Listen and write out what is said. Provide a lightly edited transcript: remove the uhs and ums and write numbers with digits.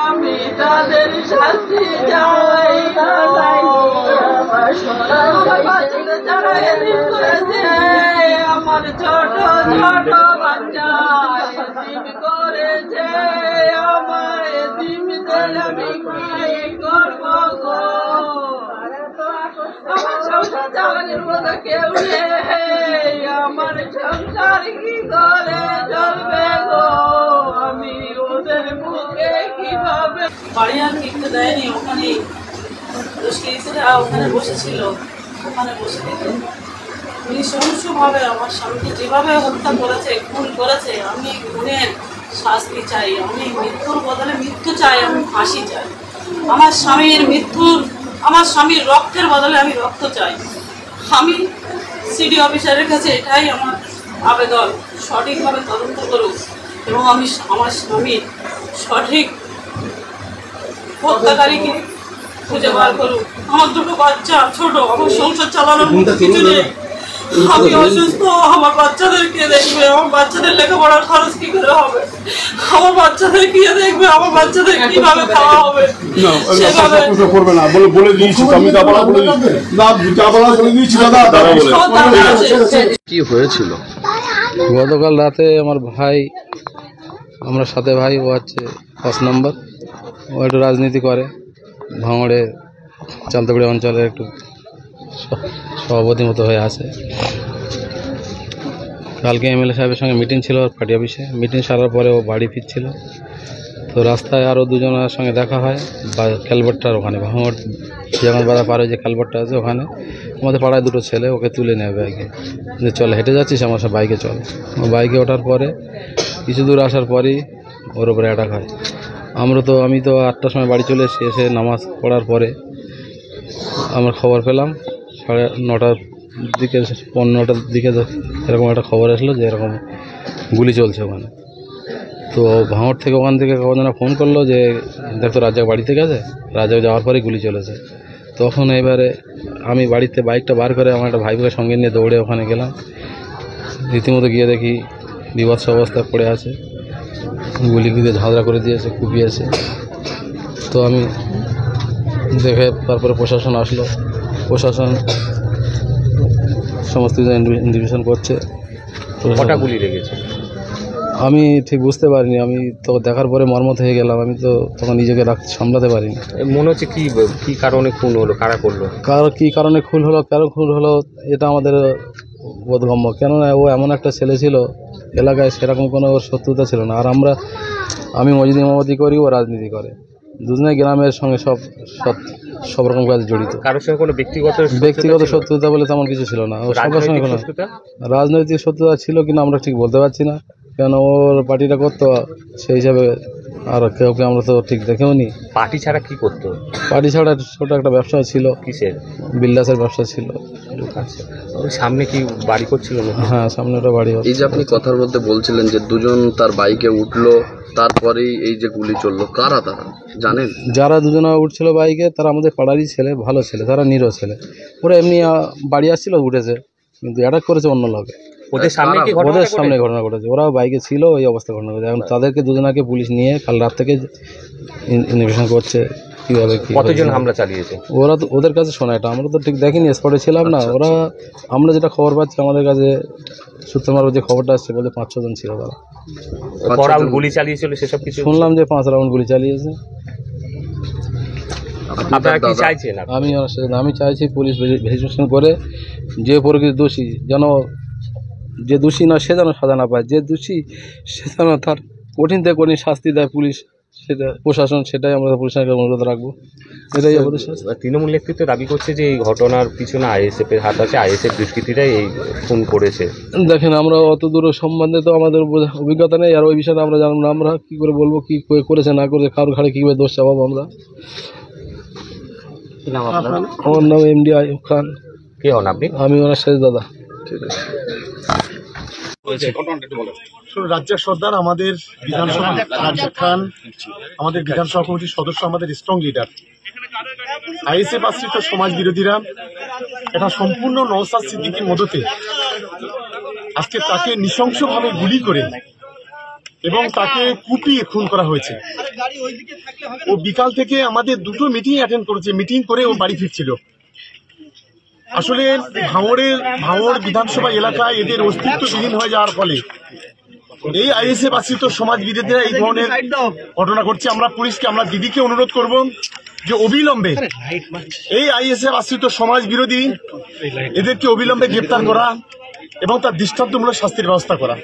আমি তাদের শাস্তি চাই, যারা এদিন করেছে আমার ছোট ছোট বাচ্চা এদিন করেছে আমার এদিনদের আমি কি করবো গো? আমার সংসার চালানোর মতো কেউ নেই, আমার সংসার কি করে চলবে গো? আমি ওদের মুখে কিভাবে বাড়ি আর কিনতে দেয়নি, ওখানে ওখানে বসেছিল, ওখানে বসে থেকে উনি সহজভাবে আমার স্বামীকে যেভাবে হত্যা করেছে, খুন করেছে, আমি খুনের শাস্তি চাই, আমি মৃত্যুর বদলে মৃত্যু চাই, আমি ফাঁসি চাই। আমার স্বামীর রক্তের বদলে আমি রক্ত চাই। আমি সিডি অফিসারের কাছে এটাই আমার আবেদন, সঠিকভাবে তদন্ত করুক এবং আমার স্বামীর সঠিক হত্যাকারীকে খুঁজে বার করুক। আমার দুটো বাচ্চা ছোট, আমার সংসার চালানোর মতো কিছু নেই, আমি অসুস্থ, আমার বাচ্চাদেরকে দেখবে, আমার বাচ্চাদের লেখাপড়ার খরচ কি করে হবে, আমার বাচ্চাদের কি দেখবে, আমার বাচ্চাদের কিভাবে খাওয়া হবে। কি হয়েছিল? গতকাল রাতে আমার ভাই, আমরা সাথে ভাই, ও হচ্ছে 5 নম্বর, ও একটু রাজনীতি করে, ভাঙড়ে চালতাগুড়ি অঞ্চলের একটু সভাপতি মতো হয়ে আছে। কালকে এমএলএ সাহেবের সঙ্গে মিটিং ছিল পার্টি অফিসে, মিটিং সারার পরে ও বাড়ি ফিরছিল, তো রাস্তায় আরও দুজনের সঙ্গে দেখা হয় ক্যালভার্টটার ওখানে, ভাঙড় যেমন বাজার পার হয়ে যে ক্যালভার্টটা আছে ওখানে। আমাদের পাড়ায় দুটো ছেলে ওকে তুলে নেয় বাইকে, যে চলে হেঁটে যাচ্ছিস আমার সাথে, বাইকে চলে। ও বাইকে ওঠার পরে কিছু দূর আসার পরেই ওর উপরে অ্যাটাক হয়। আমি তো 8টার সময় বাড়ি চলে এসেছি, এসে নামাজ পড়ার পরে আমার খবর পেলাম 9:30 দিকে, 15টার দিকে এরকম একটা খবর আসলো যে এরকম গুলি চলছে ওখানে। তো ভাঙড় থেকে ওখান থেকে কজন ফোন করলো যে দেখো রাজ্জাক বাড়িতে গেছে, রাজ্জাক যাওয়ার পরেই গুলি চলেছে। তখন এবারে আমি বাড়িতে বাইকটা বার করে আমার একটা ভাইকে সঙ্গে নিয়ে দৌড়ে ওখানে গেলাম। রীতিমতো গিয়ে দেখি বিভৎস অবস্থায় পড়ে আছে, গুলি দিয়ে ঝাঁঝরা করে দিয়েছে, কুপিয়েছে। তো আমি দেখে তারপরে প্রশাসন আসলো, প্রশাসন সমস্ত কিছু ইনভেস্টিগেশন করছে। কটা গুলি লেগেছে আমি ঠিক বুঝতে পারিনি, আমি তো দেখার পরে মর্মাহত হয়ে গেলাম, আমি তো তখন নিজেকে সামলাতে পারিনি। মনে হচ্ছে কি কারণে খুন হলো, কারা করলো, কী কারণে খুন হলো এটা আমাদের বোধগম্য। কেননা ও এমন একটা ছেলে ছিল, এলাকায় সেরকম কোনো ওর শত্রুতা ছিল না। আর আমি মসজিদ ইমামতি করি, ও রাজনীতি করে, দুজনে গ্রামের সঙ্গে সব রকম কাজে জড়িত। কারোর সঙ্গে কোনো ব্যক্তিগত শত্রুতা বলে তেমন কিছু ছিল না। ও সবার সঙ্গে কোনো রাজনৈতিক শত্রুতা ছিল কিনা আমরা ঠিক বলতে পারছি না, কেন ওর পার্টিটা করতো সেই হিসাবে। আর কেউকে আমরা তো ঠিক দেখেও নি। পার্টি ছাড়া কি করতো? পার্টি ছাড়া ছোট একটা ব্যবসা ছিল। কিসের? বিল্ডাসের ব্যবসা ছিল। আচ্ছা, সামনে কি বাড়ি করছিল? হ্যাঁ, সামনে ওটা বাড়ি। এই যে আপনি কথার মধ্যে বলছিলেন যে দুজন তার বাইকে উঠলো, তারপরেই এই যে গুলি চললো, কারা তারা জানেন? যারা দুজনে উঠছিল বাইকে তারা আমাদের পাড়ারই ছেলে, ভালো ছেলে, তারা নিরো ছেলে। ওরা এমনি বাড়ি আসছিল, উঠেছে, কিন্তু অ্যাটাক করেছে অন্য লোকে। ওদের সামনে ঘটনা ঘটেছে, ওরাও বাইকে ছিল, ওই অবস্থা ঘটনা ঘটেছে। এখন তাদেরকে দুজনাকে পুলিশ নিয়ে কাল রাত থেকে ইনভেস্টিগেশন করছে কীভাবে কতজন হামলা চালিয়েছে। ওরা তো ওদের কাছে শোনা, এটা আমরা তো ঠিক দেখিনি, স্পটে ছিলাম না। ওরা আমরা যেটা খবর পাচ্ছি, আমাদের কাছে সূত্র মারফত যে খবরটা আসছে বলতে 5-6 জন ছিল তারা। গুলি চালিয়েছিল সেসব কিছু শুনলাম যে 5 রাউন্ড গুলি চালিয়েছে। আপনারা কি চাইছেন? আমি চাইছি পুলিশ ভেরিফিকেশন করে যে প্রকৃত দোষী যেন, যে দোষী না সে যেন সাজা না পায়, যে দোষী সে যেন তার কঠিন থেকে কঠিন শাস্তি দেয় পুলিশ, সেটা প্রশাসন, সেটাই আমরা প্রশাসনকে অনুরোধ রাখবো। এটাই আমাদের তৃণমূল নেতৃত্ব দাবি করছে যে এই ঘটনার পিছনে আইএসএফ এর হাত আছে, আইএসএফ দুষ্কৃতীরাই এই খুন করেছে। দেখেন, আমরা অত দূর সম্বন্ধে তো আমাদের অভিজ্ঞতা নেই, আর ওই বিষয়ে আমরা জানবো না। আমরা কী করে বলবো কি করেছে না করেছে, কারোর ঘাড়ে কীভাবে দোষ চাপাবো আমরা। আমার নাম এমডি আইয়ুব খান। কে হন আপনি? আমি ওনার শেষ দাদা। ঠিক আছে। রাজ্জাক সর্দার আমাদের বিধানসভা, রাজ্জাক খান আমাদের বিধানসভা কমিটির সদস্য, আমাদের স্ট্রং লিডার। আইএসএফ আশ্রিত সমাজ বিরোধীরা এটা সম্পূর্ণ নওশাদ সিদ্দিকীর মদতে আজকে তাকে নৃশংসভাবে গুলি করে এবং তাকে কুপিয়ে খুন করা হয়েছে। ও বিকাল থেকে আমাদের দুটো মিটিং অ্যাটেন্ড করেছে, মিটিং করে ও বাড়ি ফিরছিল। আসলে ভাঙড় বিধানসভা এলাকায় এদের অস্তিত্ব বিলীন হয়ে যাওয়ার ফলে এই আইএসএফ আশ্রিত সমাজ বিরোধীরা এই ধরনের ঘটনা ঘটছে। আমরা পুলিশকে, আমরা দিদিকে অনুরোধ করব যে অবিলম্বে এই আইএসএফ আশ্রিত সমাজ বিরোধী এদেরকে অবিলম্বে গ্রেপ্তার করা এবং তার দৃষ্টান্তমূলক শাস্তির ব্যবস্থা করা।